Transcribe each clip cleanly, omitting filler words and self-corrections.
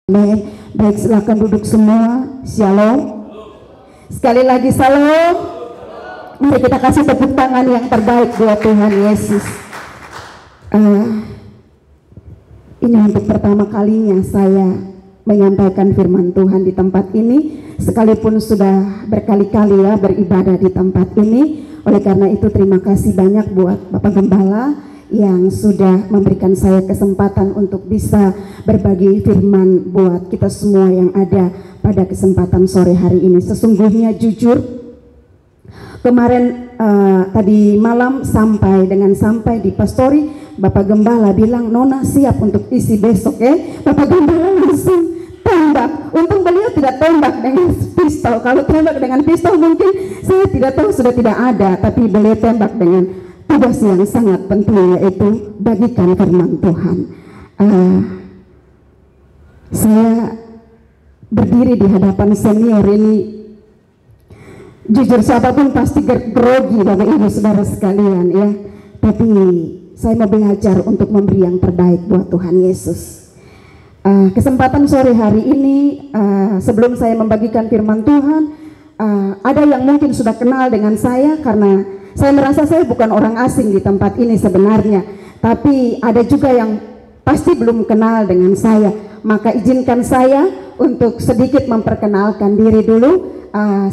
Amin. Baik, silakan duduk semua. Shalom. Sekali lagi shalom. Mari kita kasih tepuk tangan yang terbaik buat Tuhan Yesus. Ini untuk pertama kalinya saya menyampaikan firman Tuhan di tempat ini, sekalipun sudah berkali-kali ya beribadah di tempat ini. Oleh karena itu terima kasih banyak buat Bapak Gembala yang sudah memberikan saya kesempatan untuk bisa berbagi firman buat kita semua yang ada pada kesempatan sore hari ini. Sesungguhnya jujur, kemarin tadi malam sampai di pastori, Bapak Gembala bilang, Nona siap untuk isi besok ya. Bapak Gembala langsung tembak. Untung beliau tidak tembak dengan pistol. Kalau tembak dengan pistol mungkin saya tidak tahu, sudah tidak ada. Tapi beliau tembak dengan tugas yang sangat penting, yaitu bagikan firman Tuhan. Saya berdiri di hadapan senior ini, jujur siapapun pasti grogi Bapak Ibu Saudara sekalian ya. Tapi saya mau belajar untuk memberi yang terbaik buat Tuhan Yesus. Kesempatan sore hari ini, sebelum saya membagikan firman Tuhan, ada yang mungkin sudah kenal dengan saya karena saya merasa saya bukan orang asing di tempat ini sebenarnya, tapi ada juga yang pasti belum kenal dengan saya. Maka izinkan saya untuk sedikit memperkenalkan diri dulu.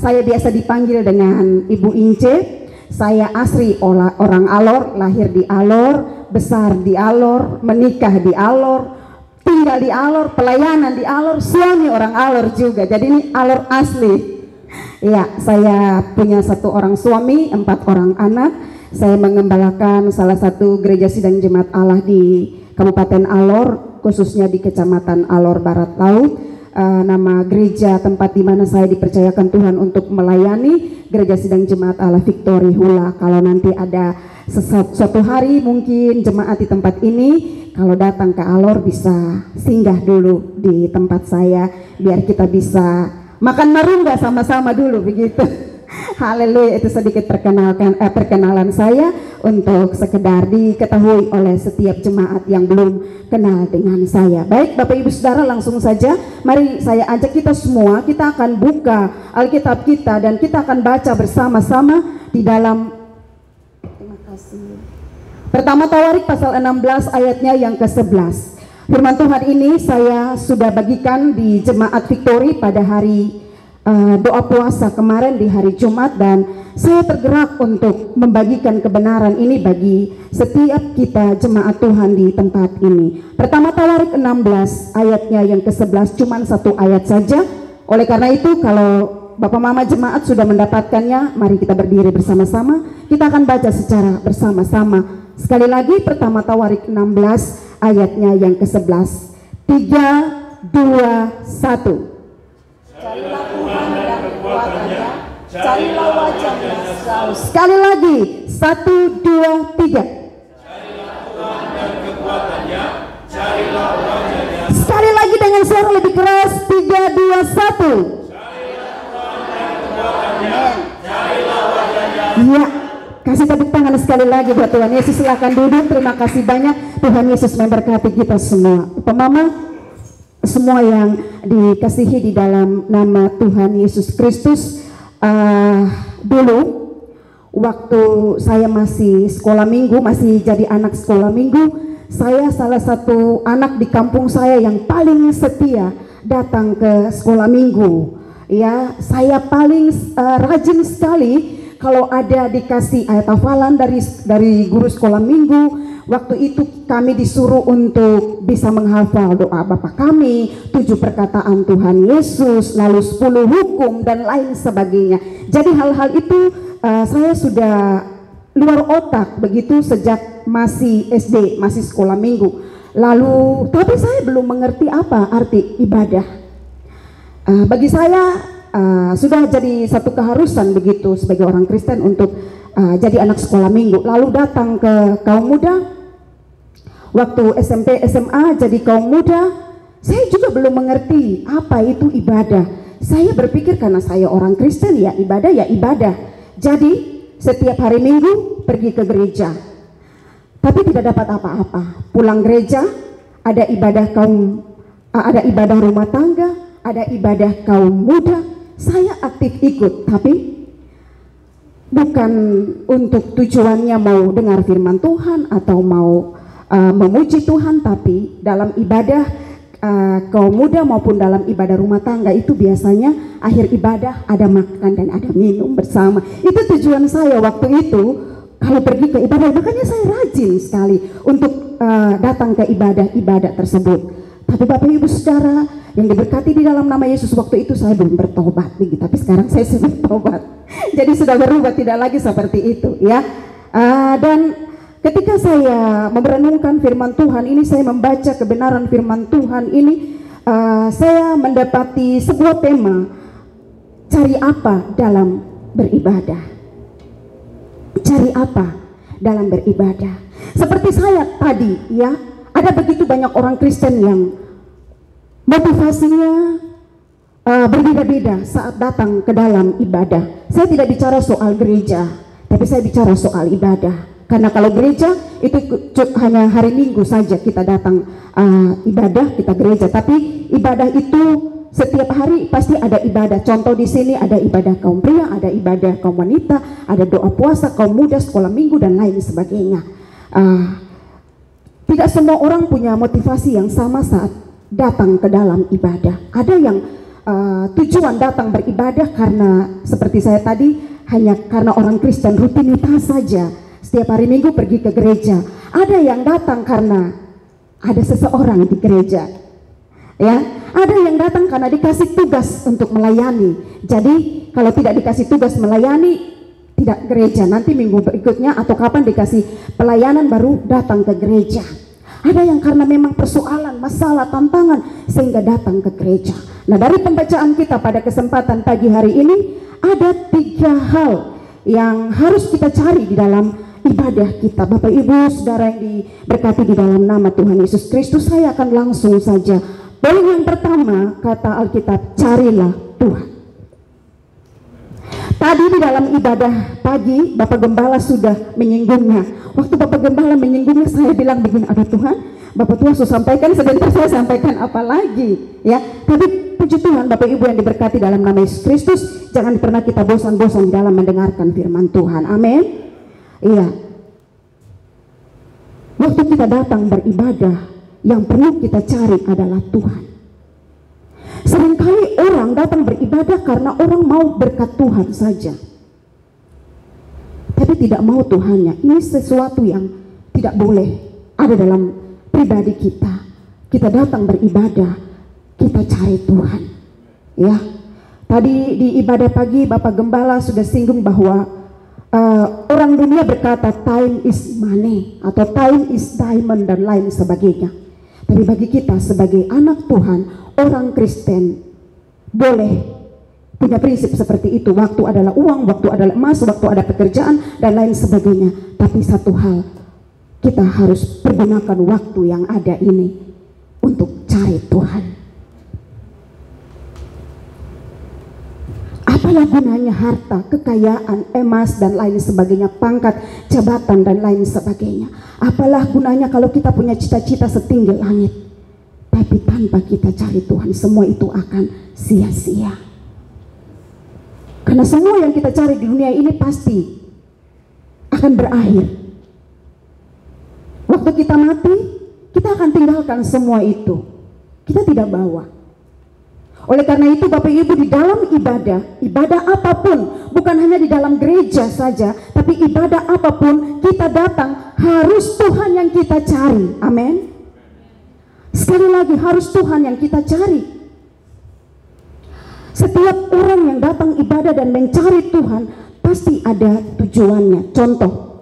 Saya biasa dipanggil dengan Ibu Ince. Saya asli orang Alor, lahir di Alor, besar di Alor, menikah di Alor, tinggal di Alor, pelayanan di Alor, suami orang Alor juga. Jadi ini Alor asli. Ya, saya punya 1 orang suami, 4 orang anak. Saya mengembalakan salah satu gereja sidang jemaat Allah di Kabupaten Alor, khususnya di Kecamatan Alor Barat Laut. Nama gereja tempat di mana saya dipercayakan Tuhan untuk melayani, Gereja Sidang Jemaat Allah Victory Hula. Kalau nanti ada suatu hari mungkin jemaat di tempat ini, kalau datang ke Alor bisa singgah dulu di tempat saya, biar kita bisa makan marungga sama-sama dulu begitu. Haleluya. Itu sedikit perkenalan saya untuk sekedar diketahui oleh setiap jemaat yang belum kenal dengan saya. Baik Bapak Ibu Saudara, langsung saja mari saya ajak kita semua, kita akan buka Alkitab kita dan kita akan baca bersama-sama di dalam, terima kasih, pertama Tawarik pasal 16 ayatnya yang ke-11. Firman Tuhan ini saya sudah bagikan di Jemaat Victory pada hari doa puasa kemarin di hari Jumat, dan saya tergerak untuk membagikan kebenaran ini bagi setiap kita jemaat Tuhan di tempat ini. Pertama Tawarik 16 ayatnya yang ke-11, cuman 1 ayat saja. Oleh karena itu kalau Bapak Mama jemaat sudah mendapatkannya, mari kita berdiri bersama-sama. Kita akan baca secara bersama-sama. Sekali lagi, pertama Tawarik 16 ayatnya yang ke-11. 3, 2, 1. Carilah Tuhan dan kekuatannya, carilah wajahnya selalu. Sekali lagi, 1, 2, 3. Carilah Tuhan dan kekuatannya, carilah wajahnya. Sekali lagi dengan suara lebih keras, 3, 2, 1. Carilah Tuhan dan kekuatannya, carilah wajahnya. Iya, kasih tepuk tangan sekali lagi buat Tuhan Yesus. Silakan duduk. Terima kasih banyak. Tuhan Yesus memberkati kita semua. Mama, semua yang dikasihi di dalam nama Tuhan Yesus Kristus. Dulu waktu saya masih sekolah minggu, masih jadi anak sekolah minggu, saya salah satu anak di kampung saya yang paling setia datang ke sekolah minggu. Ya, saya paling rajin sekali kalau ada dikasih ayat hafalan dari guru sekolah minggu. Waktu itu kami disuruh untuk bisa menghafal doa Bapa Kami, 7 perkataan Tuhan Yesus, lalu 10 hukum dan lain sebagainya. Jadi hal-hal itu saya sudah luar otak begitu sejak masih SD, masih sekolah minggu. Lalu tapi saya belum mengerti apa arti ibadah. Bagi saya sudah jadi satu keharusan begitu sebagai orang Kristen untuk jadi anak sekolah minggu. Lalu datang ke kaum muda. Waktu SMP, SMA jadi kaum muda, saya juga belum mengerti apa itu ibadah. Saya berpikir karena saya orang Kristen ya ibadah. Jadi setiap hari Minggu pergi ke gereja. Tapi tidak dapat apa-apa. Pulang gereja ada ibadah kaum ada ibadah rumah tangga, ada ibadah kaum muda, saya aktif ikut, tapi bukan untuk tujuannya mau dengar firman Tuhan atau mau memuji Tuhan, tapi dalam ibadah kaum muda maupun dalam ibadah rumah tangga itu biasanya akhir ibadah ada makan dan ada minum bersama. Itu tujuan saya waktu itu kalau pergi ke ibadah, makanya saya rajin sekali untuk datang ke ibadah-ibadah tersebut. Tapi Bapak Ibu Saudara yang diberkati di dalam nama Yesus, waktu itu saya belum bertobat, tapi sekarang saya sudah bertobat. Jadi sudah berubah, tidak lagi seperti itu ya. Dan ketika saya merenungkan firman Tuhan ini, saya membaca kebenaran firman Tuhan ini, saya mendapati sebuah tema, cari apa dalam beribadah. Cari apa dalam beribadah. Seperti saya tadi ya, ada begitu banyak orang Kristen yang motivasinya berbeda-beda saat datang ke dalam ibadah. Saya tidak bicara soal gereja, tapi saya bicara soal ibadah. Karena kalau gereja itu hanya hari Minggu saja kita datang ibadah, kita gereja. Tapi ibadah itu setiap hari pasti ada ibadah. Contoh di sini ada ibadah kaum pria, ada ibadah kaum wanita, ada doa puasa kaum muda, sekolah minggu dan lain sebagainya. Tidak semua orang punya motivasi yang sama saat datang ke dalam ibadah. Ada yang tujuan datang beribadah karena seperti saya tadi, hanya karena orang Kristen rutinitas saja. Setiap hari Minggu pergi ke gereja. Ada yang datang karena ada seseorang di gereja, ya. Ada yang datang karena dikasih tugas untuk melayani. Jadi kalau tidak dikasih tugas melayani, tidak gereja. Nanti minggu berikutnya atau kapan dikasih pelayanan baru datang ke gereja. Ada yang karena memang persoalan, masalah, tantangan sehingga datang ke gereja. Nah, dari pembacaan kita pada kesempatan pagi hari ini, ada 3 hal yang harus kita cari di dalam ibadah kita. Bapak Ibu Saudara yang diberkati di dalam nama Tuhan Yesus Kristus, saya akan langsung saja. Poin yang pertama, kata Alkitab, carilah Tuhan. Tadi di dalam ibadah pagi Bapak Gembala sudah menyinggungnya. Waktu Bapak Gembala menyinggungnya, saya bilang begini, aduh Tuhan, Bapak Tuhan sudah sampaikan, sebentar saya sampaikan apa lagi ya. Tapi puji Tuhan Bapak Ibu yang diberkati dalam nama Yesus Kristus, jangan pernah kita bosan-bosan dalam mendengarkan firman Tuhan. Amin. Iya, waktu kita datang beribadah, yang perlu kita cari adalah Tuhan. Seringkali orang datang beribadah karena orang mau berkat Tuhan saja, tapi tidak mau Tuhannya. Ini sesuatu yang tidak boleh ada dalam pribadi kita. Kita datang beribadah, kita cari Tuhan. Ya, tadi di ibadah pagi Bapak Gembala sudah singgung bahwa orang dunia berkata time is money atau time is diamond dan lain sebagainya. Tapi bagi kita sebagai anak Tuhan, orang Kristen boleh punya prinsip seperti itu. Waktu adalah uang, waktu adalah emas, waktu ada pekerjaan dan lain sebagainya. Tapi satu hal, kita harus pergunakan waktu yang ada ini untuk cari Tuhan. Apalah gunanya harta, kekayaan, emas dan lain sebagainya, pangkat, jabatan dan lain sebagainya. Apalah gunanya kalau kita punya cita-cita setinggi langit, tapi tanpa kita cari Tuhan, semua itu akan sia-sia. Karena semua yang kita cari di dunia ini pasti akan berakhir. Waktu kita mati, kita akan tinggalkan semua itu. Kita tidak bawa. Oleh karena itu Bapak Ibu, di dalam ibadah apapun, bukan hanya di dalam gereja saja, tapi ibadah apapun kita datang, harus Tuhan yang kita cari. Amin. Sekali lagi, harus Tuhan yang kita cari. Setiap orang yang datang ibadah dan mencari Tuhan pasti ada tujuannya. Contoh,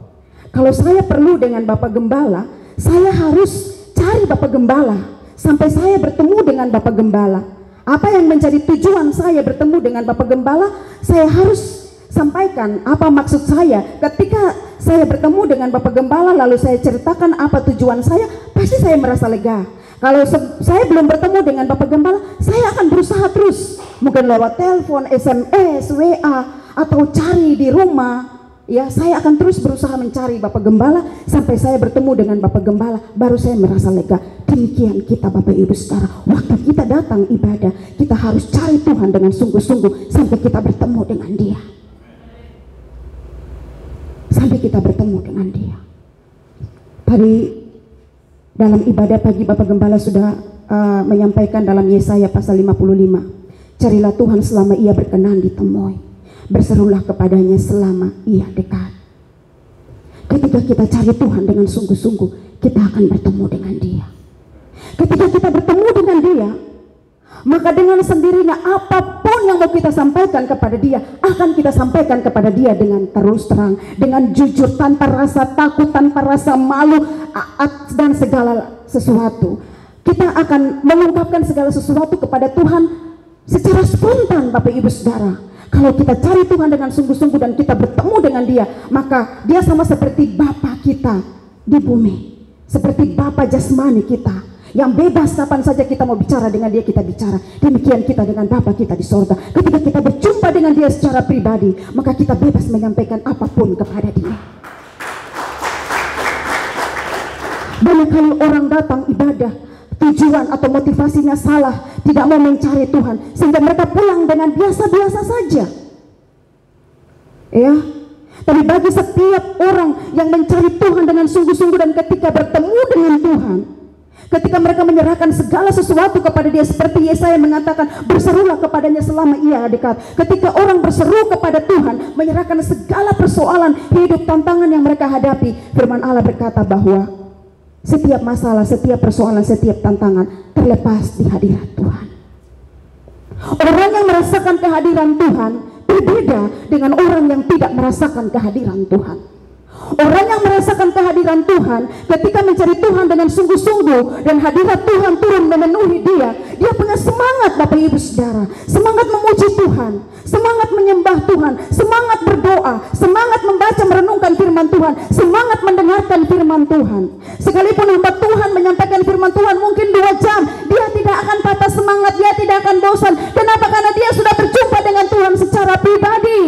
kalau saya perlu dengan Bapak Gembala, saya harus cari Bapak Gembala sampai saya bertemu dengan Bapak Gembala. Apa yang menjadi tujuan saya bertemu dengan Bapak Gembala, saya harus sampaikan apa maksud saya. Ketika saya bertemu dengan Bapak Gembala lalu saya ceritakan apa tujuan saya, pasti saya merasa lega. Kalau saya belum bertemu dengan Bapak Gembala, saya akan berusaha terus, mungkin lewat telepon, SMS, WA, atau cari di rumah, ya saya akan terus berusaha mencari Bapak Gembala sampai saya bertemu dengan Bapak Gembala, baru saya merasa lega. Demikian kita Bapak Ibu Saudara, waktu kita datang ibadah, kita harus cari Tuhan dengan sungguh-sungguh sampai kita bertemu dengan Dia. Sampai kita bertemu dengan Dia. Tadi dalam ibadah pagi Bapak Gembala sudah menyampaikan dalam Yesaya pasal 55. Carilah Tuhan selama Ia berkenan ditemui, berserulah kepadanya selama Ia dekat. Ketika kita cari Tuhan dengan sungguh-sungguh, kita akan bertemu dengan Dia. Ketika kita bertemu dengan Dia, maka dengan sendirinya apapun yang mau kita sampaikan kepada Dia, akan kita sampaikan kepada Dia dengan terus terang, dengan jujur, tanpa rasa takut, tanpa rasa malu dan segala sesuatu. Kita akan mengungkapkan segala sesuatu kepada Tuhan secara spontan Bapak Ibu Saudara. Kalau kita cari Tuhan dengan sungguh-sungguh dan kita bertemu dengan Dia, maka Dia sama seperti Bapa kita di bumi, seperti Bapa jasmani kita yang bebas kapan saja kita mau bicara dengan Dia, kita bicara. Demikian kita dengan Bapa kita di sorga. Ketika kita berjumpa dengan Dia secara pribadi, maka kita bebas menyampaikan apapun kepada Dia. Banyak kali orang datang ibadah, tujuan atau motivasinya salah, tidak mau mencari Tuhan, sehingga mereka pulang dengan biasa-biasa saja. Ya, tapi bagi setiap orang yang mencari Tuhan dengan sungguh-sungguh dan ketika bertemu dengan Tuhan, ketika mereka menyerahkan segala sesuatu kepada Dia, seperti Yesaya mengatakan, berserulah kepadanya selama Ia dekat. Ketika orang berseru kepada Tuhan, menyerahkan segala persoalan hidup, tantangan yang mereka hadapi, firman Allah berkata bahwa setiap masalah, setiap persoalan, setiap tantangan terlepas di hadirat Tuhan. Orang yang merasakan kehadiran Tuhan berbeda dengan orang yang tidak merasakan kehadiran Tuhan. Orang yang merasakan kehadiran Tuhan ketika mencari Tuhan dengan sungguh-sungguh dan hadirat Tuhan turun memenuhi dia punya semangat Bapak Ibu Saudara, semangat memuji Tuhan, semangat menyembah Tuhan, semangat berdoa, semangat membaca merenungkan firman Tuhan, semangat mendengarkan firman Tuhan. Sekalipun hamba Tuhan menyampaikan firman Tuhan mungkin 2 jam, dia tidak akan patah semangat, dia tidak akan bosan. Kenapa? Karena dia sudah berjumpa dengan Tuhan secara pribadi.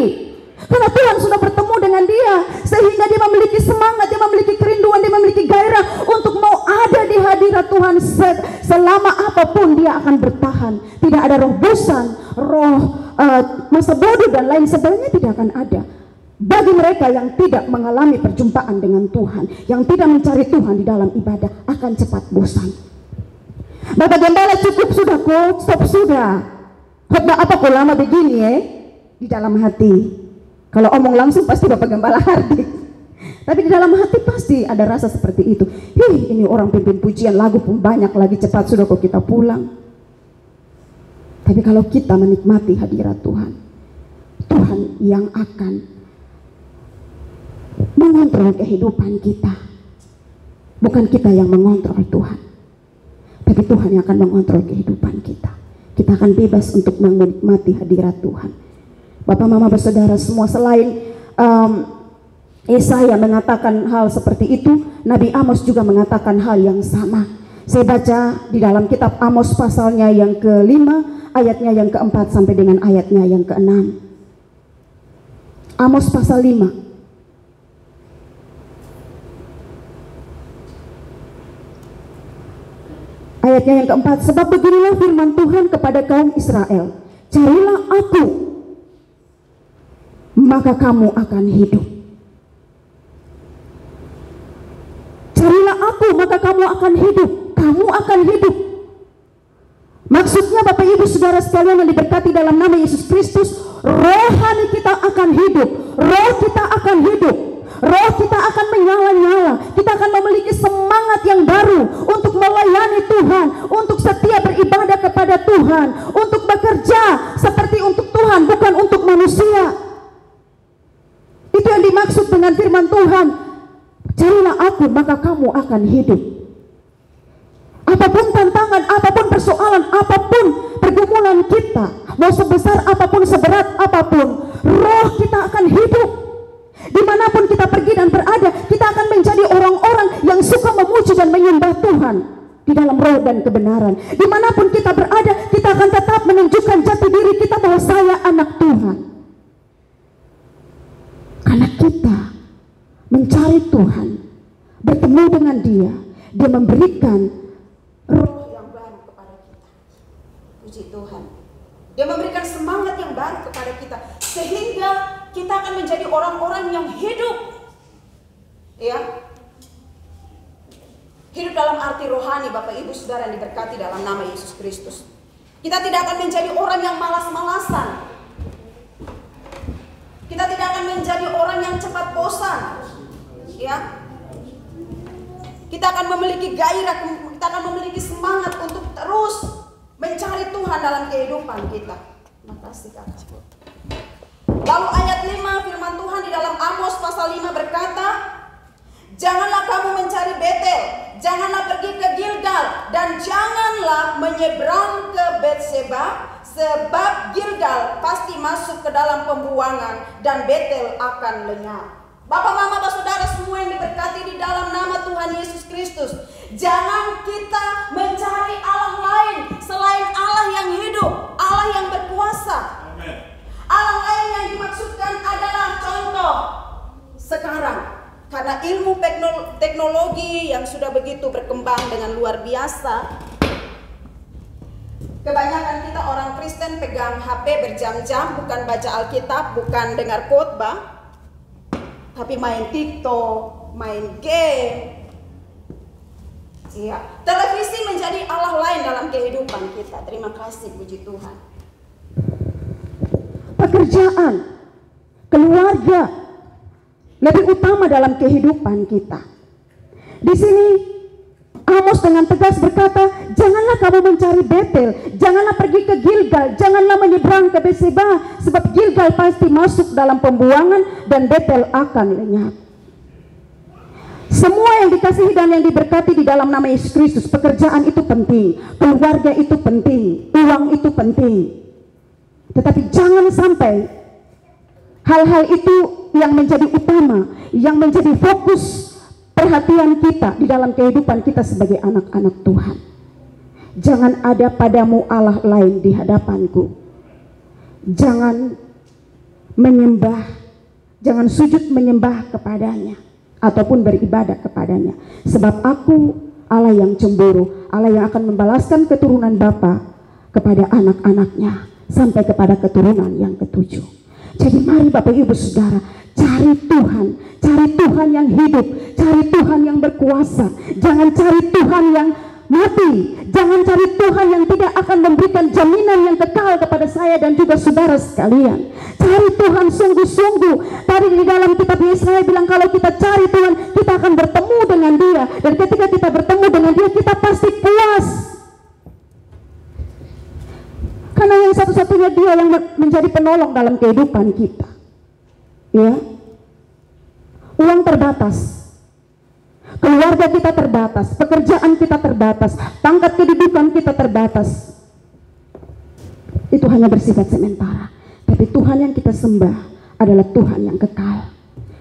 Karena Tuhan sudah bertemu dengan dia, sehingga dia memiliki semangat, dia memiliki kerinduan, dia memiliki gairah untuk mau ada di hadirat Tuhan. Selama apapun dia akan bertahan. Tidak ada roh bosan, roh masa bodoh dan lain sebagainya tidak akan ada. Bagi mereka yang tidak mengalami perjumpaan dengan Tuhan, yang tidak mencari Tuhan di dalam ibadah, akan cepat bosan. Bapak Gembala, cukup sudah kok, stop sudah. Khotbah apa kok lama begini di dalam hati. Kalau omong langsung pasti Bapak Gembala hardik, tapi di dalam hati pasti ada rasa seperti itu. Ini orang pimpin pujian, lagu pun banyak lagi, cepat sudah kok kita pulang. Tapi kalau kita menikmati hadirat Tuhan, Tuhan yang akan mengontrol kehidupan kita, bukan kita yang mengontrol Tuhan, tapi Tuhan yang akan mengontrol kehidupan kita. Kita akan bebas untuk menikmati hadirat Tuhan. Bapak Mama bersaudara semua, selain Yesaya mengatakan hal seperti itu, Nabi Amos juga mengatakan hal yang sama. Saya baca di dalam kitab Amos pasalnya yang ke-5, ayatnya yang ke-4 sampai dengan ayatnya yang ke-6. Amos pasal 5. Ayatnya yang ke-4, sebab beginilah firman Tuhan kepada kaum Israel, carilah aku, maka kamu akan hidup. Carilah aku, maka kamu akan hidup. Kamu akan hidup. Maksudnya Bapak Ibu Saudara sekalian yang diberkati dalam nama Yesus Kristus, rohani kita akan hidup. Roh kita akan hidup. Roh kita akan menyala-nyala. Kita akan memiliki semangat yang baru untuk melayani Tuhan, untuk setia beribadah kepada Tuhan, untuk bekerja seperti untuk Tuhan, bukan untuk manusia. Itu yang dimaksud dengan firman Tuhan, carilah aku maka kamu akan hidup. Apapun tantangan, apapun persoalan, apapun pergumulan kita, mau sebesar apapun, seberat apapun, roh kita akan hidup. Dimanapun kita pergi dan berada, kita akan menjadi orang-orang yang suka memuji dan menyembah Tuhan di dalam roh dan kebenaran. Dimanapun kita berada, kita akan tetap menunjukkan jati diri kita bahwa saya anak Tuhan. Karena kita memberikan roh yang baru kepada kita. Puji Tuhan. Dia memberikan semangat yang baru kepada kita, sehingga kita akan menjadi orang-orang yang hidup. Ya. Hidup dalam arti rohani, Bapak Ibu Saudara yang diberkati dalam nama Yesus Kristus. Kita tidak akan menjadi orang yang malas-malasan. Kita tidak akan menjadi orang yang cepat bosan. Ya. Kita akan memiliki gairah, kita akan memiliki semangat untuk terus mencari Tuhan dalam kehidupan kita. Terima kasih Kakak. Lalu ayat 5 firman Tuhan di dalam Amos pasal 5 berkata, janganlah kamu mencari Betel, janganlah pergi ke Gilgal, dan janganlah menyeberang ke Betseba, sebab Gilgal pasti masuk ke dalam pembuangan dan Betel akan lenyap. Bapak, mama, bapak, saudara semua yang diberkati di dalam nama Tuhan Yesus Kristus, jangan kita mencari Allah lain selain Allah yang hidup, Allah yang berkuasa. Amen. Allah lain yang dimaksudkan adalah contoh sekarang, karena ilmu teknologi yang sudah begitu berkembang dengan luar biasa. Kebanyakan kita orang Kristen pegang HP berjam-jam, bukan baca Alkitab, bukan dengar khotbah, tapi main TikTok, main game. Iya, televisi menjadi Allah lain dalam kehidupan kita. Terima kasih, puji Tuhan. Pekerjaan, keluarga lebih utama dalam kehidupan kita. Di sini Amos dengan tegas berkata, janganlah kamu mencari Betel, janganlah pergi ke Gilgal, janganlah menyeberang ke Betseba, sebab Gilgal pasti masuk dalam pembuangan dan Betel akan lenyap. Semua yang dikasihi dan yang diberkati di dalam nama Yesus Kristus, pekerjaan itu penting, keluarga itu penting, uang itu penting. Tetapi jangan sampai hal-hal itu yang menjadi utama, yang menjadi fokus perhatian kita di dalam kehidupan kita sebagai anak-anak Tuhan. Jangan ada padamu Allah lain di hadapanku. Jangan menyembah, jangan sujud menyembah kepadanya ataupun beribadah kepadanya. Sebab aku Allah yang cemburu, Allah yang akan membalaskan keturunan Bapa kepada anak-anaknya sampai kepada keturunan yang ketujuh. Jadi mari Bapak Ibu Saudara, cari Tuhan yang hidup, cari Tuhan yang berkuasa. Jangan cari Tuhan yang mati, jangan cari Tuhan yang tidak akan memberikan jaminan yang kekal kepada saya dan juga saudara sekalian. Cari Tuhan sungguh-sungguh. Tadi di dalam kitab Yesaya bilang kalau kita cari Tuhan, kita akan bertemu dengan Dia, dan ketika kita bertemu dengan Dia, kita pasti puas. Karena yang satu-satunya Dia yang menjadi penolong dalam kehidupan kita. Ya. Uang terbatas, keluarga kita terbatas, pekerjaan kita terbatas, pangkat kedudukan kita terbatas. Itu hanya bersifat sementara. Tapi Tuhan yang kita sembah adalah Tuhan yang kekal.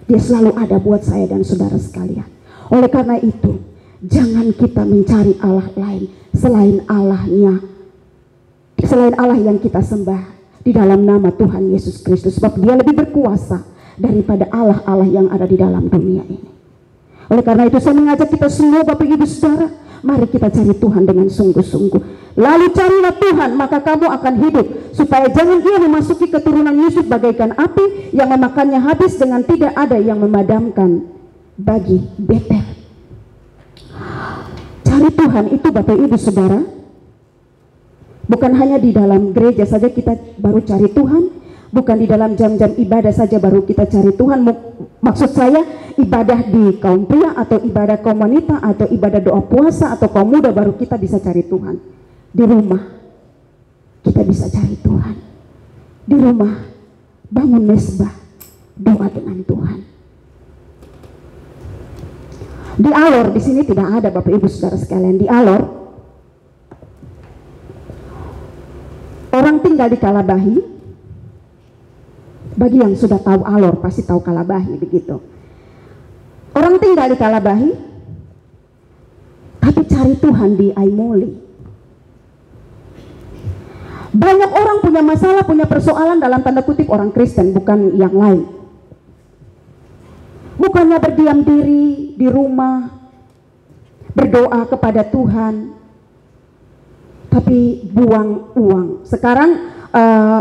Dia selalu ada buat saya dan saudara sekalian. Oleh karena itu, jangan kita mencari Allah lain selain Allah yang kita sembah di dalam nama Tuhan Yesus Kristus. Sebab Dia lebih berkuasa daripada Allah-Allah yang ada di dalam dunia ini. Oleh karena itu saya mengajak kita semua Bapak Ibu Saudara, mari kita cari Tuhan dengan sungguh-sungguh. Lalu carilah Tuhan, maka kamu akan hidup, supaya jangan Ia memasuki keturunan Yusuf bagaikan api yang memakannya habis dengan tidak ada yang memadamkan bagi Betel. Cari Tuhan itu Bapak Ibu Saudara, bukan hanya di dalam gereja saja kita baru cari Tuhan, bukan di dalam jam-jam ibadah saja baru kita cari Tuhan. Maksud saya ibadah di kaum pria atau ibadah kaum wanita atau ibadah doa puasa atau kaum muda baru kita bisa cari Tuhan. Di rumah kita bisa cari Tuhan. Di rumah bangun mesbah, doa dengan Tuhan. Di Alor di sini tidak ada Bapak Ibu Saudara sekalian. Di Alor orang tinggal di Kalabahi. Bagi yang sudah tahu Alor pasti tahu Kalabahi begitu. Orang tinggal di Kalabahi, tapi cari Tuhan di Aimoli. Banyak orang punya masalah, punya persoalan dalam tanda kutip orang Kristen, bukan yang lain. Bukannya berdiam diri di rumah, berdoa kepada Tuhan, tapi buang uang. Sekarang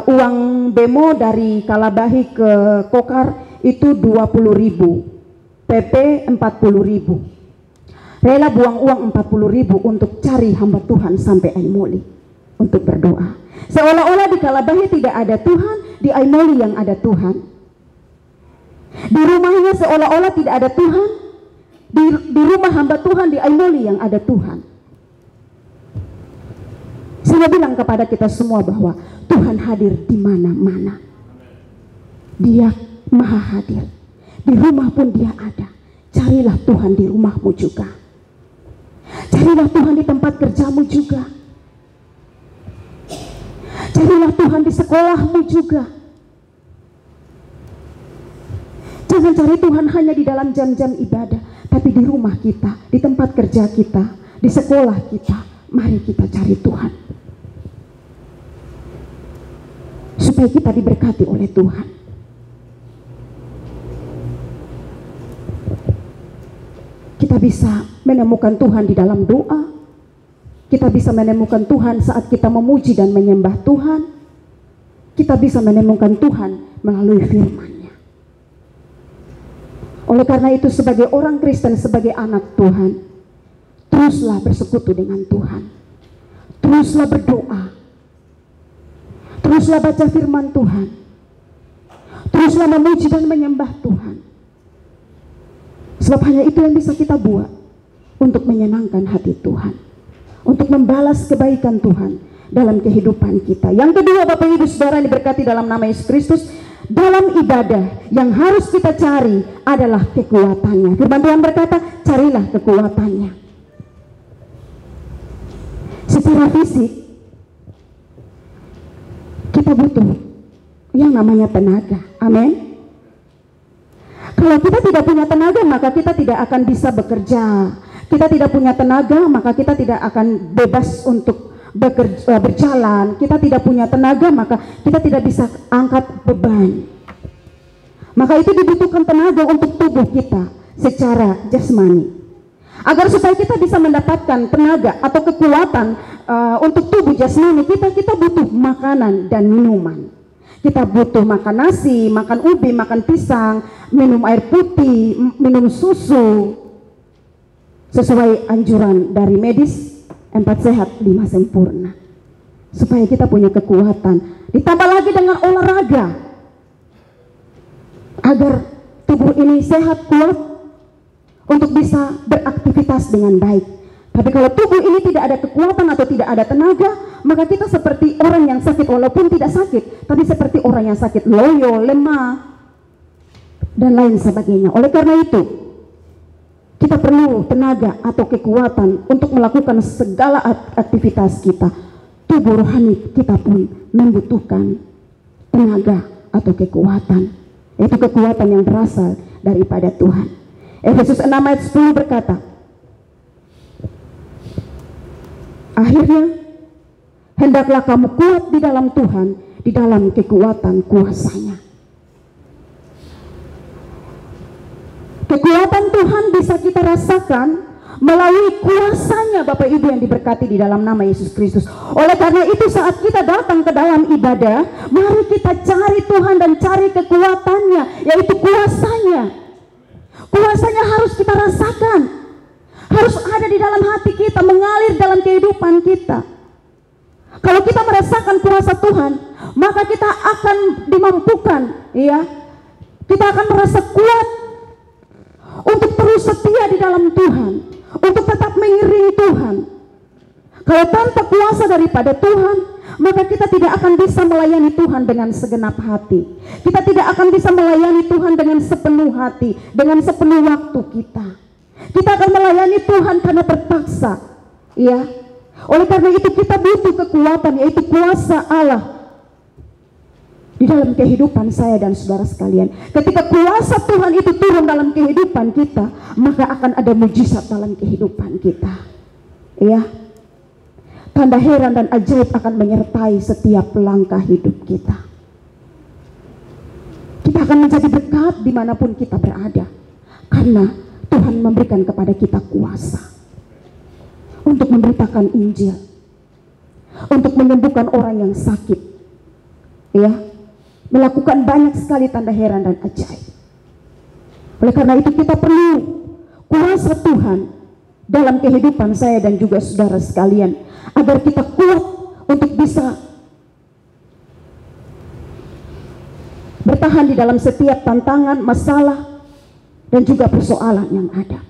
uang bemo dari Kalabahi ke Kokar itu 20.000, PP 40.000. Rela buang uang 40.000 untuk cari hamba Tuhan sampai Aimoli untuk berdoa. Seolah-olah di Kalabahi tidak ada Tuhan, di Aimoli yang ada Tuhan. Di rumahnya seolah-olah tidak ada Tuhan, di rumah hamba Tuhan di Aimoli yang ada Tuhan. Saya bilang kepada kita semua bahwa Tuhan hadir di mana-mana. Dia maha hadir. Di rumah pun dia ada. Carilah Tuhan di rumahmu juga. Carilah Tuhan di tempat kerjamu juga. Carilah Tuhan di sekolahmu juga. Jangan cari Tuhan hanya di dalam jam-jam ibadah, tapi di rumah kita, di tempat kerja kita, di sekolah kita. Mari kita cari Tuhan, supaya kita diberkati oleh Tuhan. Kita bisa menemukan Tuhan di dalam doa. Kita bisa menemukan Tuhan saat kita memuji dan menyembah Tuhan. Kita bisa menemukan Tuhan melalui firman-Nya. Oleh karena itu, sebagai orang Kristen, sebagai anak Tuhan, teruslah bersekutu dengan Tuhan. Teruslah berdoa. Teruslah baca firman Tuhan. Teruslah memuji dan menyembah Tuhan. Sebab hanya itu yang bisa kita buat untuk menyenangkan hati Tuhan, untuk membalas kebaikan Tuhan dalam kehidupan kita. Yang kedua, Bapak Ibu Saudara yang diberkati dalam nama Yesus Kristus, dalam ibadah yang harus kita cari adalah kekuatannya. Firman Tuhan berkata, carilah kekuatannya. Secara fisik kita butuh yang namanya tenaga. Amin. Kalau kita tidak punya tenaga, maka kita tidak akan bisa bekerja. Kita tidak punya tenaga, maka kita tidak akan bebas untuk berjalan. Kita tidak punya tenaga, maka kita tidak bisa angkat beban. Maka itu dibutuhkan tenaga untuk tubuh kita secara jasmani. Agar supaya kita bisa mendapatkan tenaga atau kekuatan untuk tubuh jasmani kita butuh makanan dan minuman. Kita butuh makan nasi, makan ubi, makan pisang, minum air putih, minum susu. Sesuai anjuran dari medis, 4 sehat 5 sempurna. Supaya kita punya kekuatan. Ditambah lagi dengan olahraga. Agar tubuh ini sehat, kuat, untuk bisa beraktivitas dengan baik. Tapi kalau tubuh ini tidak ada kekuatan atau tidak ada tenaga, maka kita seperti orang yang sakit, walaupun tidak sakit, tapi seperti orang yang sakit loyo, lemah, dan lain sebagainya. Oleh karena itu, kita perlu tenaga atau kekuatan untuk melakukan segala aktivitas kita. Tubuh rohani kita pun membutuhkan tenaga atau kekuatan, yaitu kekuatan yang berasal daripada Tuhan. Efesus 6 ayat 10 berkata, akhirnya hendaklah kamu kuat di dalam Tuhan, di dalam kekuatan kuasa-Nya. Kekuatan Tuhan bisa kita rasakan melalui kuasa-Nya, Bapak Ibu yang diberkati di dalam nama Yesus Kristus. Oleh karena itu, saat kita datang ke dalam ibadah, mari kita cari Tuhan dan cari kekuatan-Nya, yaitu kuasa-Nya. Kuasa-Nya harus kita rasakan, harus ada di dalam hati kita, mengalir dalam kehidupan kita. Kalau kita merasakan kuasa Tuhan, maka kita akan dimampukan, ya. Kita akan merasa kuat untuk terus setia di dalam Tuhan, untuk tetap mengiringi Tuhan. Kalau tanpa kuasa daripada Tuhan, maka kita tidak akan bisa melayani Tuhan dengan segenap hati. Kita tidak akan bisa melayani Tuhan dengan sepenuh hati, dengan sepenuh waktu kita. Kita akan melayani Tuhan karena terpaksa, ya. Oleh karena itu kita butuh kekuatan, yaitu kuasa Allah di dalam kehidupan saya dan saudara sekalian. Ketika kuasa Tuhan itu turun dalam kehidupan kita, maka akan ada mujizat dalam kehidupan kita, ya. Tanda heran dan ajaib akan menyertai setiap langkah hidup kita. Kita akan menjadi berkat dimanapun kita berada, karena Tuhan memberikan kepada kita kuasa. untuk memberitakan Injil, untuk menyembuhkan orang yang sakit, ya, melakukan banyak sekali tanda heran dan ajaib. Oleh karena itu kita perlu kuasa Tuhan dalam kehidupan saya dan juga saudara sekalian, agar kita kuat untuk bisa bertahan di dalam setiap tantangan, masalah, dan juga persoalan yang ada.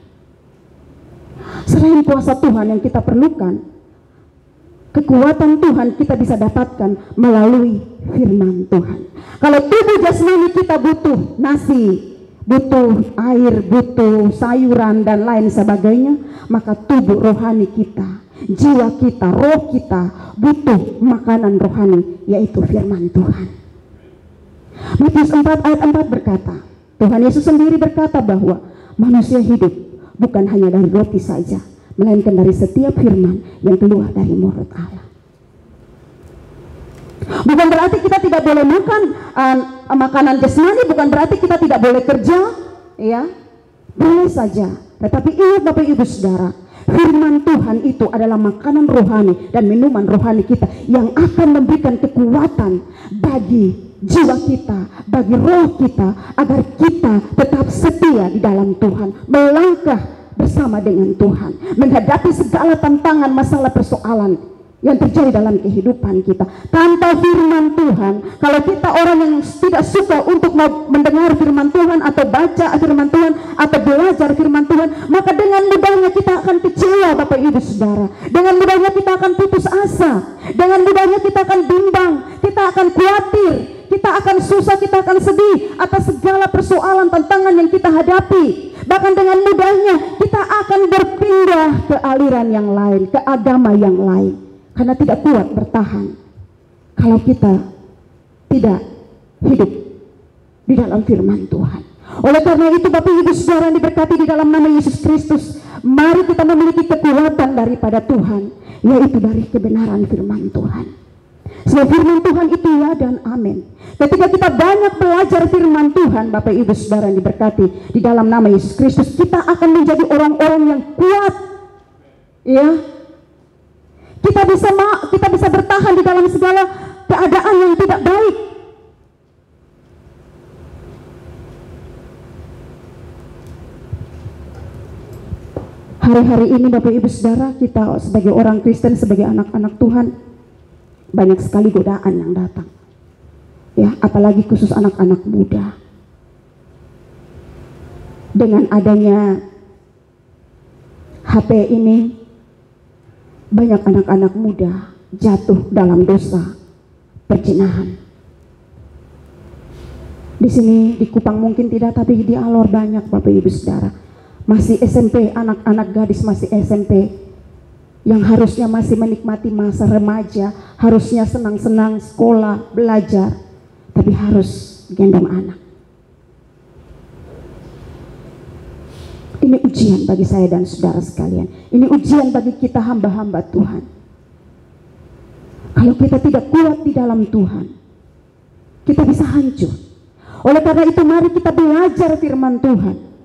Selain kuasa Tuhan yang kita perlukan, kekuatan Tuhan kita bisa dapatkan melalui firman Tuhan. Kalau tubuh jasmani kita butuh nasi, butuh air, butuh sayuran dan lain sebagainya, maka tubuh rohani kita, jiwa kita, roh kita butuh makanan rohani, yaitu firman Tuhan. Matius 4 ayat 4 berkata, Tuhan Yesus sendiri berkata bahwa manusia hidup bukan hanya dari roti saja, melainkan dari setiap firman yang keluar dari mulut Allah. Bukan berarti kita tidak boleh makan makanan jasmani, bukan berarti kita tidak boleh kerja, ya, boleh saja. Tetapi ingat Bapak Ibu Saudara, firman Tuhan itu adalah makanan rohani dan minuman rohani kita yang akan memberikan kekuatan bagi jiwa kita, bagi roh kita, agar kita tetap setia di dalam Tuhan, melangkah bersama dengan Tuhan, menghadapi segala tantangan, masalah, persoalan yang terjadi dalam kehidupan kita. Tanpa firman Tuhan, kalau kita orang yang tidak suka untuk mendengar firman Tuhan atau baca firman Tuhan atau belajar firman Tuhan, maka dengan mudahnya kita akan kecewa Bapak Ibu Saudara. Dengan mudahnya kita akan putus asa, dengan mudahnya kita akan bimbang, kita akan khawatir, kita akan susah, kita akan sedih atas segala persoalan, tantangan yang kita hadapi. Bahkan dengan mudahnya kita akan berpindah ke aliran yang lain, ke agama yang lain, karena tidak kuat bertahan kalau kita tidak hidup di dalam firman Tuhan. Oleh karena itu Bapak Ibu Saudara yang diberkati di dalam nama Yesus Kristus, mari kita memiliki kekuatan daripada Tuhan, yaitu dari kebenaran firman Tuhan. Sebab firman Tuhan itu ya dan amin. Ketika kita banyak belajar firman Tuhan, Bapak Ibu Saudara yang diberkati di dalam nama Yesus Kristus, kita akan menjadi orang-orang yang kuat, ya. Kita bisa bertahan di dalam segala keadaan yang tidak baik. Hari-hari ini Bapak Ibu Saudara, kita sebagai orang Kristen, sebagai anak-anak Tuhan, banyak sekali godaan yang datang, ya, apalagi khusus anak-anak muda. Dengan adanya HP ini, banyak anak-anak muda jatuh dalam dosa perzinahan. Di sini di Kupang mungkin tidak, tapi di Alor banyak Bapak Ibu Saudara. Masih SMP, anak-anak gadis masih SMP, yang harusnya masih menikmati masa remaja, harusnya senang-senang sekolah, belajar, tapi harus gendong anak. Ini ujian bagi saya dan saudara sekalian. Ini ujian bagi kita hamba-hamba Tuhan. Kalau kita tidak kuat di dalam Tuhan, kita bisa hancur. Oleh karena itu mari kita belajar firman Tuhan.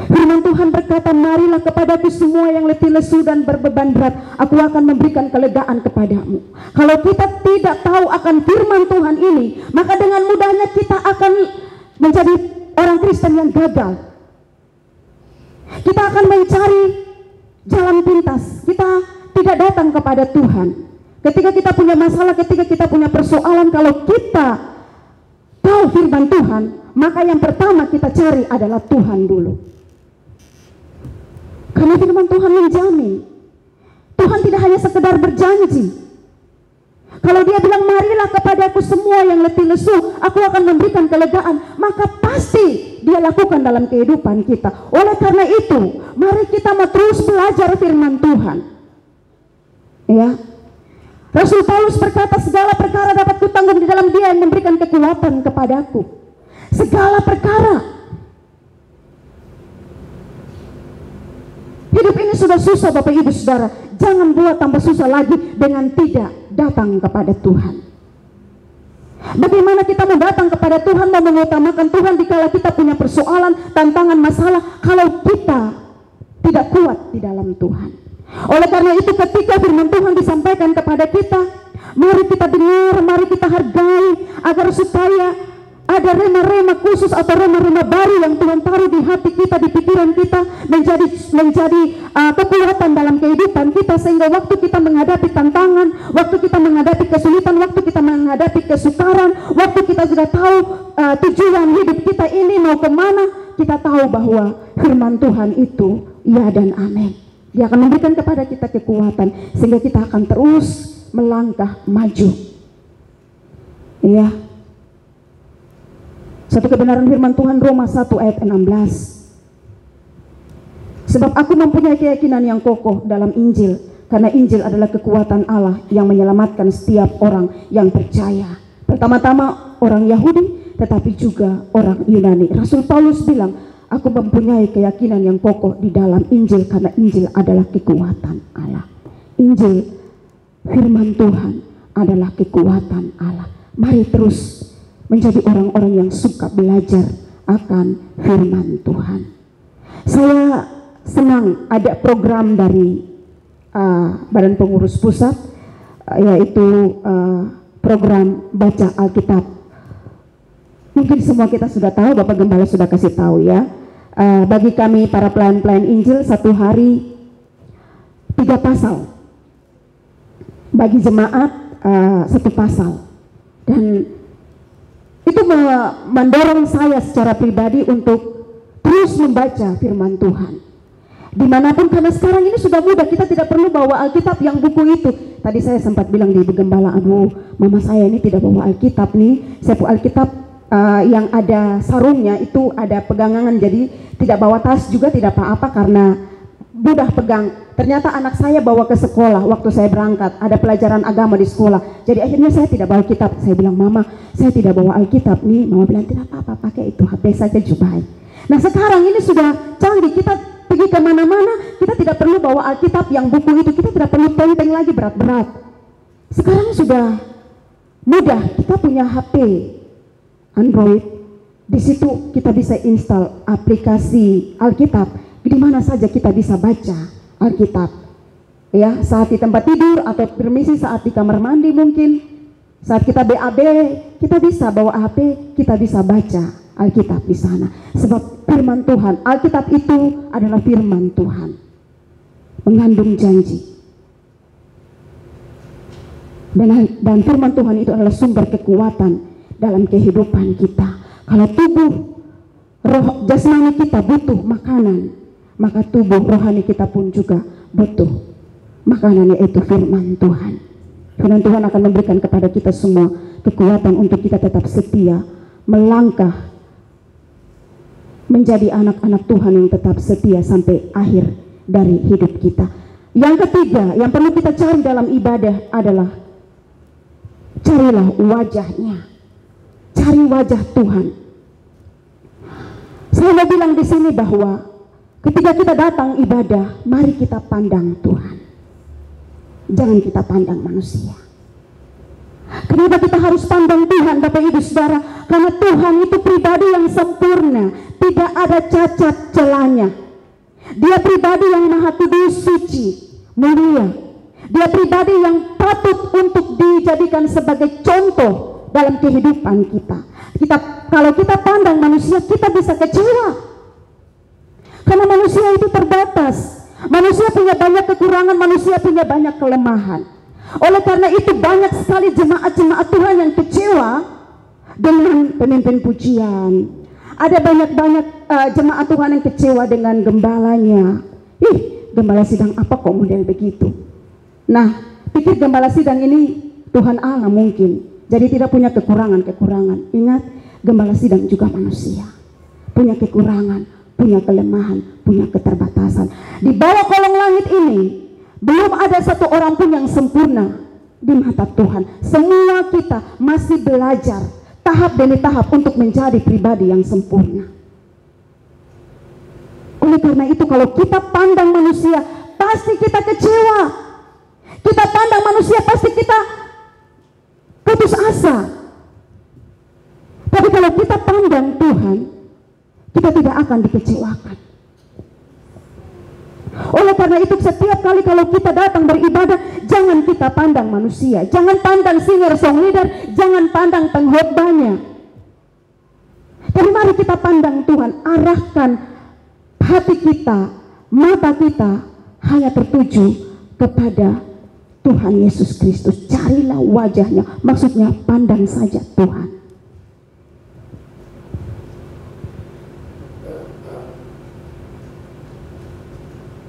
Firman Tuhan berkata, marilah kepadaku semua yang letih lesu dan berbeban berat, aku akan memberikan kelegaan kepadamu. Kalau kita tidak tahu akan firman Tuhan ini, maka dengan mudahnya kita akan menjadi orang Kristen yang gagal. Kita akan mencari jalan pintas, kita tidak datang kepada Tuhan. Ketika kita punya masalah, ketika kita punya persoalan, kalau kita tahu firman Tuhan, maka yang pertama kita cari adalah Tuhan dulu. Karena firman Tuhan menjamin. Tuhan tidak hanya sekedar berjanji. Kalau dia bilang marilah kepadaku semua yang letih lesu, aku akan memberikan kelegaan, maka pasti dia lakukan dalam kehidupan kita. Oleh karena itu, mari kita mau terus belajar firman Tuhan. Ya. Rasul Paulus berkata, segala perkara dapat kutanggung di dalam Dia yang memberikan kekuatan kepadaku. Segala perkara. Hidup ini sudah susah Bapak Ibu Saudara. Jangan buat tambah susah lagi dengan tidak datang kepada Tuhan. Bagaimana kita mau datang kepada Tuhan, mau mengutamakan Tuhan dikala kita punya persoalan, tantangan, masalah, kalau kita tidak kuat di dalam Tuhan. Oleh karena itu ketika firman Tuhan disampaikan kepada kita, mari kita dengar, mari kita hargai, agar supaya ada rema-rema khusus atau rema-rema baru yang Tuhan taruh di hati kita, di pikiran kita, menjadi kekuatan dalam kehidupan kita, sehingga waktu kita menghadapi tantangan, waktu kita menghadapi kesulitan, waktu kita menghadapi kesukaran, waktu kita sudah tahu tujuan hidup kita ini mau kemana, kita tahu bahwa firman Tuhan itu ya dan amin. Dia akan memberikan kepada kita kekuatan sehingga kita akan terus melangkah maju. Iya. Satu kebenaran firman Tuhan Roma 1 ayat 16. Sebab aku mempunyai keyakinan yang kokoh dalam Injil, karena Injil adalah kekuatan Allah yang menyelamatkan setiap orang yang percaya. Pertama-tama orang Yahudi, tetapi juga orang Yunani. Rasul Paulus bilang, aku mempunyai keyakinan yang kokoh di dalam Injil, karena Injil adalah kekuatan Allah. Injil, firman Tuhan adalah kekuatan Allah. Mari terus menjadi orang-orang yang suka belajar akan firman Tuhan. Saya senang ada program dari Badan Pengurus Pusat, yaitu program baca Alkitab. Mungkin semua kita sudah tahu, Bapak Gembala sudah kasih tahu ya. Bagi kami para pelayan-pelayan Injil, satu hari 3 pasal. Bagi jemaat 1 pasal. Dan itu mendorong saya secara pribadi untuk terus membaca firman Tuhan. Dimanapun, karena sekarang ini sudah mudah, kita tidak perlu bawa Alkitab yang buku itu. Tadi saya sempat bilang di Gembala, aduh mama saya ini tidak bawa Alkitab nih. Saya bawa Alkitab yang ada sarungnya, itu ada pegangan, jadi tidak bawa tas juga tidak apa-apa karena mudah pegang. Ternyata anak saya bawa ke sekolah waktu saya berangkat, ada pelajaran agama di sekolah. Jadi akhirnya saya tidak bawa Alkitab. Saya bilang, mama saya tidak bawa Alkitab nih. Mama bilang, tidak apa-apa, pakai itu HP saja Jubai. Nah sekarang ini sudah canggih, kita pergi kemana-mana, kita tidak perlu bawa Alkitab yang buku itu, kita tidak perlu tenteng lagi berat-berat. Sekarang sudah mudah, kita punya HP Android, di situ kita bisa install aplikasi Alkitab, di mana saja kita bisa baca Alkitab. Ya, saat di tempat tidur atau permisi saat di kamar mandi, mungkin saat kita BAB, kita bisa bawa HP, kita bisa baca Alkitab di sana. Sebab firman Tuhan, Alkitab itu adalah firman Tuhan, mengandung janji. Dan firman Tuhan itu adalah sumber kekuatan dalam kehidupan kita. Kalau tubuh roh jasmani kita butuh makanan, maka tubuh rohani kita pun juga butuh makanan, yaitu firman Tuhan. Firman Tuhan akan memberikan kepada kita semua kekuatan untuk kita tetap setia melangkah menjadi anak-anak Tuhan yang tetap setia sampai akhir dari hidup kita. Yang ketiga yang perlu kita cari dalam ibadah adalah carilah wajahnya, cari wajah Tuhan. Saya mau bilang di sini bahwa ketika kita datang ibadah, mari kita pandang Tuhan. Jangan kita pandang manusia. Kenapa kita harus pandang Tuhan, Bapak Ibu Saudara? Karena Tuhan itu pribadi yang sempurna, tidak ada cacat celanya. Dia pribadi yang maha kudus, suci, mulia. Dia pribadi yang patut untuk dijadikan sebagai contoh dalam kehidupan kita. Kalau kita pandang manusia, kita bisa kecewa. Karena manusia itu terbatas. Manusia punya banyak kekurangan, manusia punya banyak kelemahan. Oleh karena itu banyak sekali jemaat-jemaat Tuhan yang kecewa dengan pemimpin pujian. Ada banyak-banyak jemaat Tuhan yang kecewa dengan gembalanya. Gembala sidang apa kok model begitu? Nah, pikir gembala sidang ini Tuhan Allah mungkin. Jadi tidak punya kekurangan-kekurangan. Ingat, gembala sidang juga manusia. Punya kekurangan, punya kelemahan, punya keterbatasan. Di bawah kolong langit ini belum ada satu orang pun yang sempurna di mata Tuhan. Semua kita masih belajar tahap demi tahap untuk menjadi pribadi yang sempurna. Oleh karena itu kalau kita pandang manusia, pasti kita kecewa. Kita pandang manusia, pasti kita putus asa. Tapi kalau kita pandang Tuhan, kita tidak akan dikecewakan. Oleh karena itu setiap kali kalau kita datang beribadah, jangan kita pandang manusia, jangan pandang singer song leader, jangan pandang pengkhotbahnya. Tapi mari kita pandang Tuhan, arahkan hati kita, mata kita hanya tertuju kepada Tuhan Yesus Kristus. Carilah wajahnya, maksudnya pandang saja Tuhan.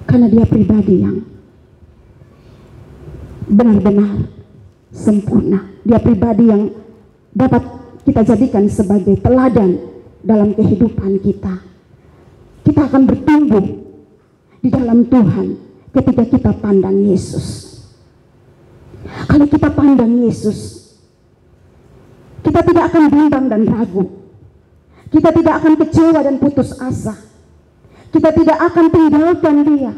Karena dia pribadi yang benar-benar sempurna. Dia pribadi yang dapat kita jadikan sebagai teladan dalam kehidupan kita. Kita akan bertumbuh di dalam Tuhan ketika kita pandang Yesus. Kalau kita pandang Yesus, kita tidak akan bimbang dan ragu. Kita tidak akan kecewa dan putus asa. Kita tidak akan tinggalkan dia.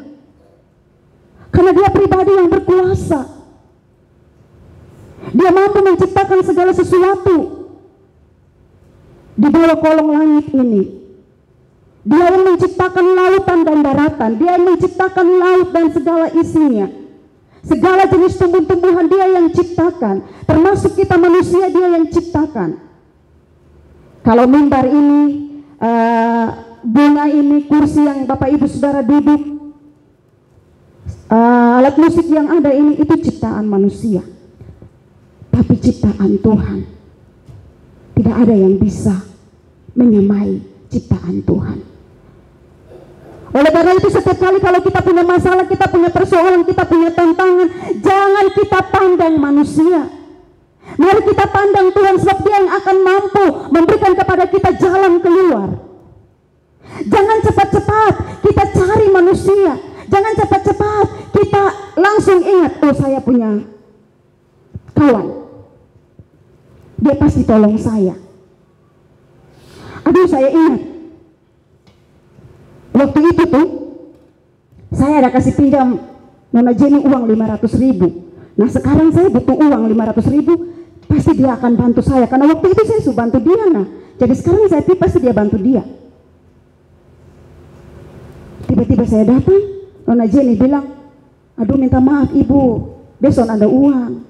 Karena dia pribadi yang berkuasa. Dia mampu menciptakan segala sesuatu di bawah kolong langit ini. Dia yang menciptakan lautan dan daratan. Dia yang menciptakan laut dan segala isinya. Segala jenis tumbuh-tumbuhan dia yang ciptakan. Termasuk kita manusia dia yang ciptakan. Kalau mimbar ini, bunga ini, kursi yang Bapak Ibu Saudara duduk, alat musik yang ada ini, itu ciptaan manusia. Tapi ciptaan Tuhan, tidak ada yang bisa menyamai ciptaan Tuhan. Oleh karena itu setiap kali kalau kita punya masalah, kita punya persoalan, kita punya tantangan, jangan kita pandang manusia. Mari kita pandang Tuhan, sebab dia yang akan mampu memberikan kepada kita jalan keluar. Jangan cepat-cepat kita cari manusia. Jangan cepat-cepat kita langsung ingat, oh saya punya kawan, dia pasti tolong saya. Aduh saya ingat, waktu itu tuh saya ada kasih pinjam Nona Jenny uang 500.000. Nah sekarang saya butuh uang 500.000, pasti dia akan bantu saya. Karena waktu itu saya sudah bantu dia, nah jadi sekarang saya pasti dia bantu dia. Tiba-tiba saya datang, Nona Jenny bilang, aduh minta maaf ibu, besok ada uang.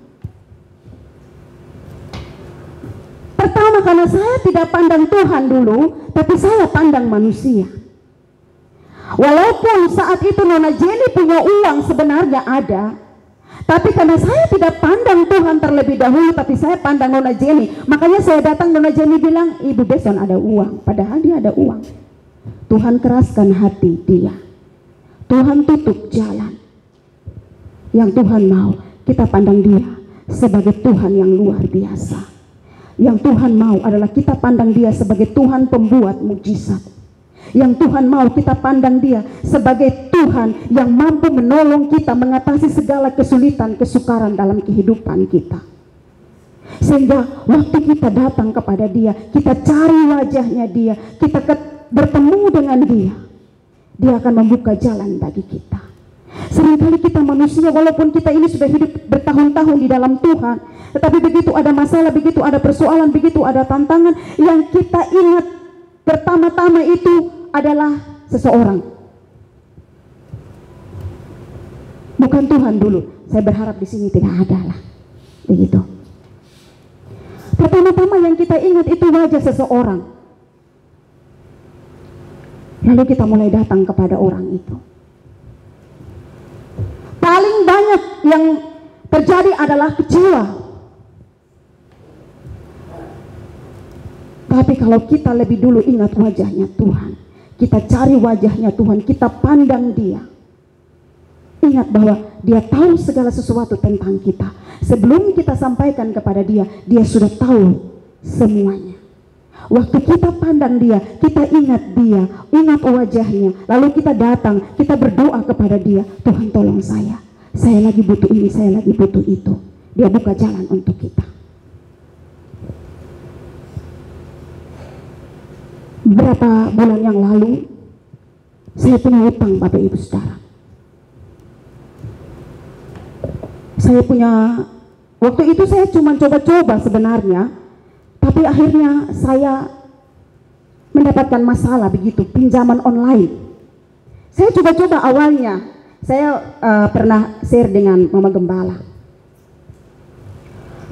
Pertama karena saya tidak pandang Tuhan dulu, tapi saya pandang manusia. Walaupun saat itu Nona Jenny punya uang sebenarnya ada, tapi karena saya tidak pandang Tuhan terlebih dahulu, tapi saya pandang Nona Jenny. Makanya saya datang, Nona Jenny bilang, ibu besok ada uang, padahal dia ada uang. Tuhan keraskan hati dia. Tuhan tutup jalan. Yang Tuhan mau kita pandang dia sebagai Tuhan yang luar biasa. Yang Tuhan mau adalah kita pandang dia sebagai Tuhan pembuat mukjizat. Yang Tuhan mau kita pandang dia sebagai Tuhan yang mampu menolong kita mengatasi segala kesulitan, kesukaran dalam kehidupan kita. Sehingga waktu kita datang kepada dia, kita cari wajahnya dia, kita bertemu dengan dia, dia akan membuka jalan bagi kita. Seringkali kita manusia, walaupun kita ini sudah hidup bertahun-tahun di dalam Tuhan, tetapi begitu ada masalah, begitu ada persoalan, begitu ada tantangan, yang kita ingat pertama-tama itu adalah seseorang, bukan Tuhan dulu. Saya berharap di sini tidak ada lah, begitu. Pertama-tama yang kita ingat itu wajah seseorang. Lalu kita mulai datang kepada orang itu. Paling banyak yang terjadi adalah kecewa. Tapi kalau kita lebih dulu ingat wajahnya Tuhan, kita cari wajahnya Tuhan, kita pandang dia, ingat bahwa dia tahu segala sesuatu tentang kita. Sebelum kita sampaikan kepada dia, dia sudah tahu semuanya. Waktu kita pandang dia, kita ingat dia, ingat wajahnya, lalu kita datang, kita berdoa kepada dia, Tuhan tolong saya lagi butuh ini, saya lagi butuh itu. Dia buka jalan untuk kita. Beberapa bulan yang lalu, saya punya utang Bapak Ibu Saudara. Saya punya, waktu itu saya cuma coba-coba sebenarnya, tapi akhirnya saya mendapatkan masalah begitu, pinjaman online. Saya coba-coba awalnya, saya pernah share dengan Mama Gembala.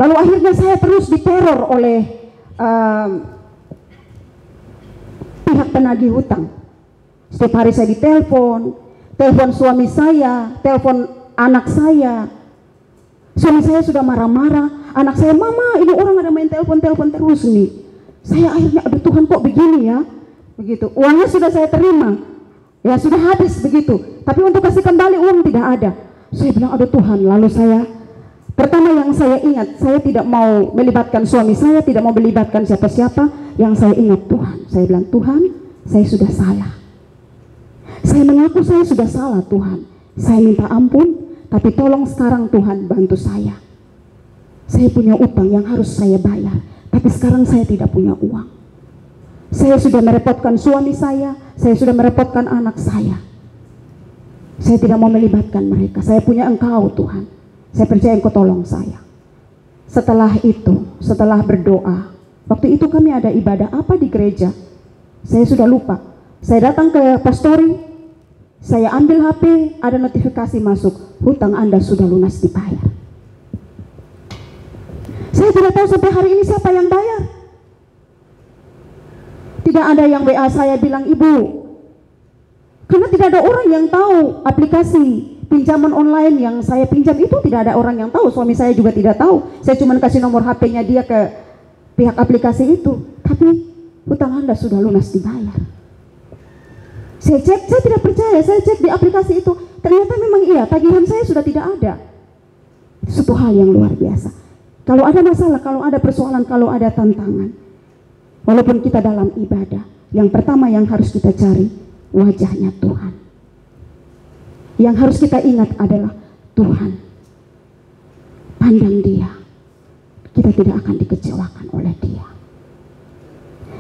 Lalu akhirnya saya terus diteror oleh pihak penagih hutang. Setiap hari saya ditelepon, telepon suami saya, telepon anak saya. Suami saya sudah marah-marah, anak saya, "Mama, ini orang ada main telepon terus nih." Saya akhirnya, aduh Tuhan kok begini ya, begitu. Uangnya sudah saya terima, ya sudah habis begitu. Tapi untuk kasih kembali uang tidak ada. Saya bilang, aduh Tuhan. Lalu pertama yang saya ingat, saya tidak mau melibatkan suami saya, tidak mau melibatkan siapa-siapa. Yang saya ingat Tuhan. Saya bilang, Tuhan, saya sudah salah. Saya mengaku saya sudah salah Tuhan. Saya minta ampun, tapi tolong sekarang Tuhan bantu saya. Saya punya utang yang harus saya bayar, tapi sekarang saya tidak punya uang. Saya sudah merepotkan suami saya sudah merepotkan anak saya. Saya tidak mau melibatkan mereka. Saya punya Engkau Tuhan. Saya percaya Engkau tolong saya. Setelah itu, setelah berdoa, waktu itu kami ada ibadah apa di gereja, saya sudah lupa. Saya datang ke pastori, saya ambil HP, ada notifikasi masuk, hutang Anda sudah lunas dibayar. Saya tidak tahu sampai hari ini siapa yang bayar. Tidak ada yang WA saya bilang, Ibu, karena tidak ada orang yang tahu aplikasi pinjaman online yang saya pinjam itu, tidak ada orang yang tahu. Suami saya juga tidak tahu. Saya cuma kasih nomor HP-nya dia ke pihak aplikasi itu. Tapi hutang Anda sudah lunas dibayar. Saya cek, saya tidak percaya. Saya cek di aplikasi itu, ternyata memang iya, tagihan saya sudah tidak ada. Suatu hal yang luar biasa. Kalau ada masalah, kalau ada persoalan, kalau ada tantangan, walaupun kita dalam ibadah, yang pertama yang harus kita cari wajahnya Tuhan. Yang harus kita ingat adalah Tuhan. Pandang Dia, kita tidak akan dikecewakan oleh Dia.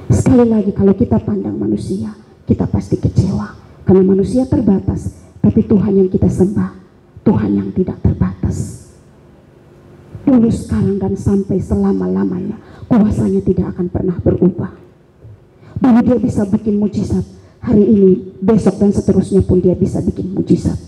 Sekali lagi, kalau kita pandang manusia, kita pasti kecewa. Karena manusia terbatas, tapi Tuhan yang kita sembah, Tuhan yang tidak terbatas. Dulu, sekarang, dan sampai selama-lamanya, kuasanya tidak akan pernah berubah. Bahwa Dia bisa bikin mujizat hari ini, besok, dan seterusnya pun Dia bisa bikin mujizat.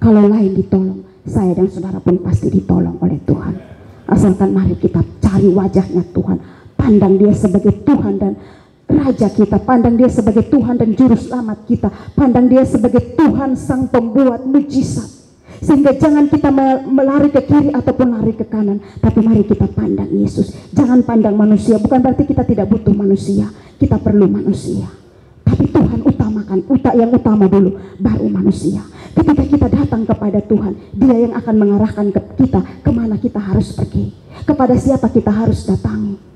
Kalau lain ditolong, saya dan saudara pun pasti ditolong oleh Tuhan. Asalkan mari kita cari wajahnya Tuhan, pandang Dia sebagai Tuhan dan Raja kita, pandang Dia sebagai Tuhan dan Juru Selamat kita, pandang Dia sebagai Tuhan Sang Pembuat mujizat. Sehingga jangan kita melari ke kiri ataupun lari ke kanan, tapi mari kita pandang Yesus. Jangan pandang manusia, bukan berarti kita tidak butuh manusia, kita perlu manusia. Tapi Tuhan utamakan, yang utama dulu, baru manusia. Ketika kita datang kepada Tuhan, Dia yang akan mengarahkan kita kemana kita harus pergi, kepada siapa kita harus datangi.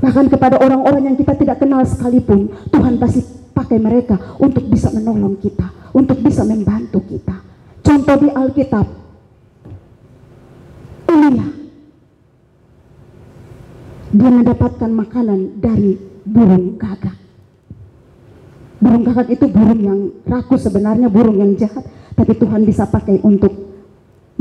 Bahkan kepada orang-orang yang kita tidak kenal sekalipun, Tuhan pasti pakai mereka untuk bisa menolong kita, untuk bisa membantu kita. Contoh di Alkitab, Elia, dia mendapatkan makanan dari burung gagak. Burung gagak itu burung yang rakus, sebenarnya burung yang jahat, tapi Tuhan bisa pakai untuk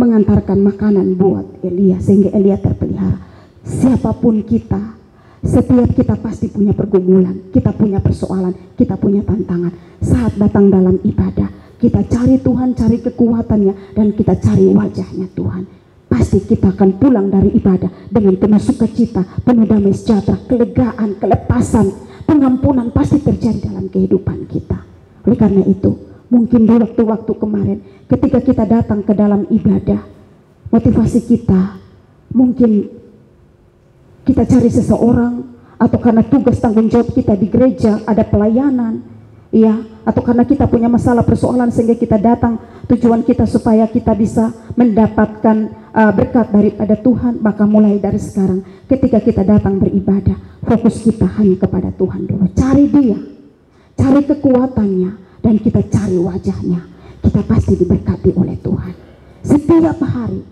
mengantarkan makanan buat Elia, sehingga Elia terpelihara. Siapapun kita, setiap kita pasti punya pergumulan, kita punya persoalan, kita punya tantangan. Saat datang dalam ibadah, kita cari Tuhan, cari kekuatannya, dan kita cari wajahnya Tuhan. Pasti kita akan pulang dari ibadah dengan penuh sukacita, penuh damai sejahtera, kelegaan, kelepasan, pengampunan pasti terjadi dalam kehidupan kita. Oleh karena itu, mungkin di waktu-waktu kemarin, ketika kita datang ke dalam ibadah, motivasi kita, mungkin kita cari seseorang, atau karena tugas tanggung jawab kita di gereja, ada pelayanan, ya, atau karena kita punya masalah persoalan sehingga kita datang, tujuan kita supaya kita bisa mendapatkan berkat daripada Tuhan. Maka mulai dari sekarang ketika kita datang beribadah, fokus kita hanya kepada Tuhan dulu. Cari Dia, cari kekuatannya, dan kita cari wajahnya. Kita pasti diberkati oleh Tuhan setiap hari.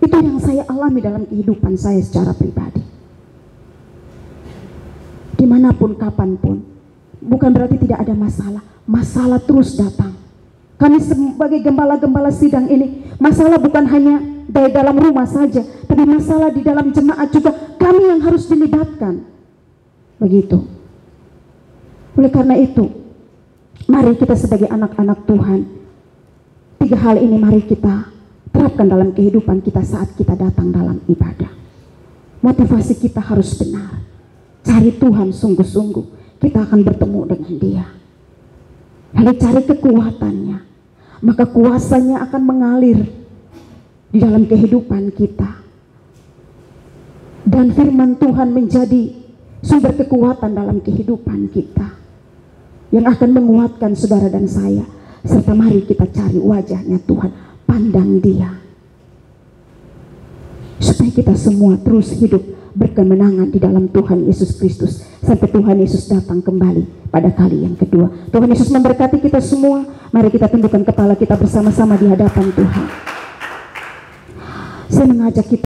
Itu yang saya alami dalam kehidupan saya secara pribadi. Dimanapun, kapanpun. Bukan berarti tidak ada masalah. Masalah terus datang. Kami sebagai gembala-gembala sidang ini, masalah bukan hanya dari dalam rumah saja, tapi masalah di dalam jemaat juga kami yang harus dilibatkan. Begitu. Oleh karena itu, Mari kita sebagai anak-anak Tuhan, 3 hal ini mari kita terapkan dalam kehidupan kita saat kita datang dalam ibadah. Motivasi kita harus benar. Cari Tuhan sungguh-sungguh, kita akan bertemu dengan Dia. Lalu cari kekuatannya, maka kuasanya akan mengalir di dalam kehidupan kita. Dan firman Tuhan menjadi sumber kekuatan dalam kehidupan kita, yang akan menguatkan saudara dan saya. Serta mari kita cari wajahnya Tuhan, pandang Dia, supaya kita semua terus hidup berkemenangan di dalam Tuhan Yesus Kristus sampai Tuhan Yesus datang kembali pada kali yang kedua. Tuhan Yesus memberkati kita semua. Mari kita tundukkan kepala kita bersama-sama di hadapan Tuhan. Saya mengajak kita